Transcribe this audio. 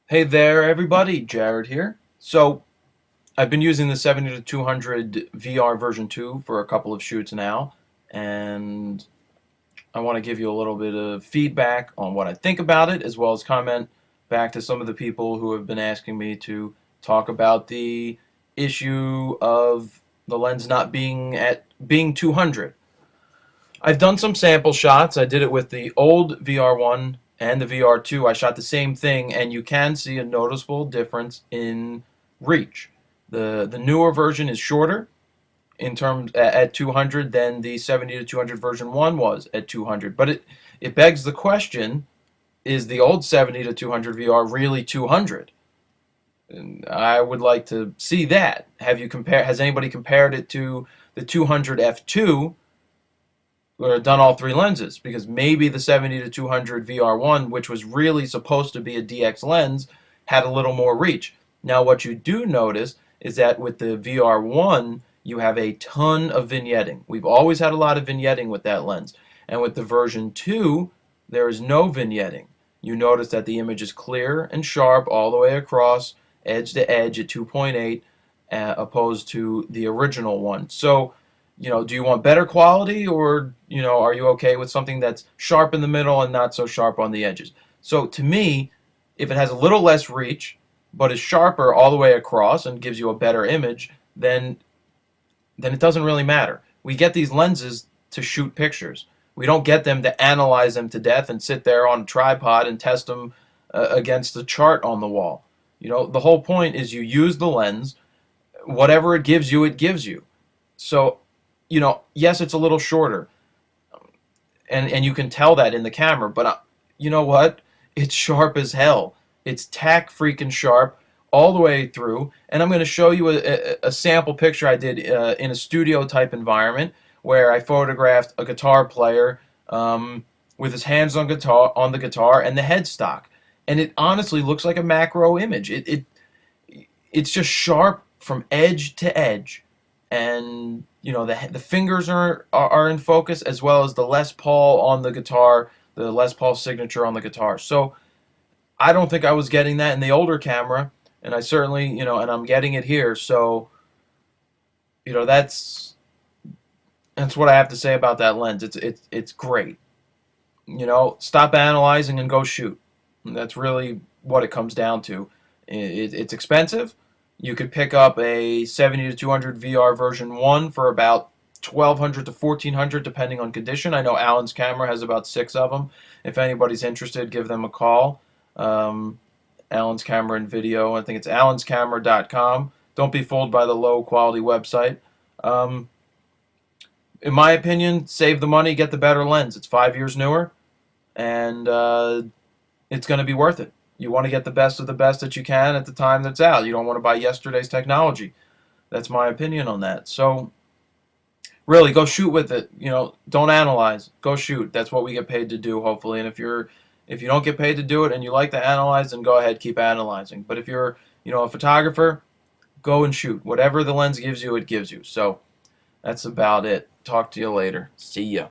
Hey there, everybody. Jared here. So, I've been using the 70 to 200 VR version 2 for a couple of shoots now, and I want to give you a little bit of feedback on what I think about it, as well as comment back to some of the people who have been asking me to talk about the issue of the lens not being 200. I've done some sample shots. I did it with the old VR1 and the VR2. I shot the same thing, and you can see a noticeable difference in reach. The newer version is shorter in terms at 200 than the 70 to 200 version 1 was at 200. But it begs the question, is the old 70 to 200 VR really 200? And I would like to see that. Has anybody compared it to the 200 f2 or done all three lenses? Because maybe the 70 to 200 VR1, which was really supposed to be a DX lens, had a little more reach. Now, what you do notice is that with the VR1, you have a ton of vignetting. We've always had a lot of vignetting with that lens. And with the version 2, there is no vignetting. You notice that the image is clear and sharp all the way across, edge to edge at 2.8, opposed to the original one. So, do you want better quality, or, are you okay with something that's sharp in the middle and not so sharp on the edges? So to me, if it has a little less reach, but is sharper all the way across and gives you a better image, then it doesn't really matter. We get these lenses to shoot pictures. We don't get them to analyze them to death and sit there on a tripod and test them against the chart on the wall. The whole point is you use the lens. Whatever it gives you, it gives you. So, yes, it's a little shorter, and you can tell that in the camera, but you know what? It's sharp as hell. It's tack freaking sharp all the way through, and I'm going to show you a sample picture I did in a studio type environment where I photographed a guitar player with his hands on the guitar and the headstock, and it honestly looks like a macro image. It's just sharp from edge to edge, and the fingers are in focus, as well as the Les Paul on the guitar, the Les Paul signature on the guitar. So I don't think I was getting that in the older camera, and I certainly, and I'm getting it here. So that's what I have to say about that lens. It's great. Stop analyzing and go shoot. And that's really what it comes down to. It's expensive. You could pick up a 70 to 200 VR version 1 for about 1,200 to 1,400 depending on condition. I know Alan's camera has about 6 of them. If anybody's interested, give them a call. Alan's Camera and Video. I think it's alanscamera.com. Don't be fooled by the low quality website. In my opinion, save the money, get the better lens. It's 5 years newer, and it's going to be worth it. You want to get the best of the best that you can at the time that's out. You don't want to buy yesterday's technology. That's my opinion on that. So really, go shoot with it. Don't analyze. Go shoot. That's what we get paid to do, hopefully. And if you don't get paid to do it and you like to analyze, then go ahead, keep analyzing. But if you're, a photographer, go and shoot. Whatever the lens gives you, it gives you. So that's about it. Talk to you later. See ya.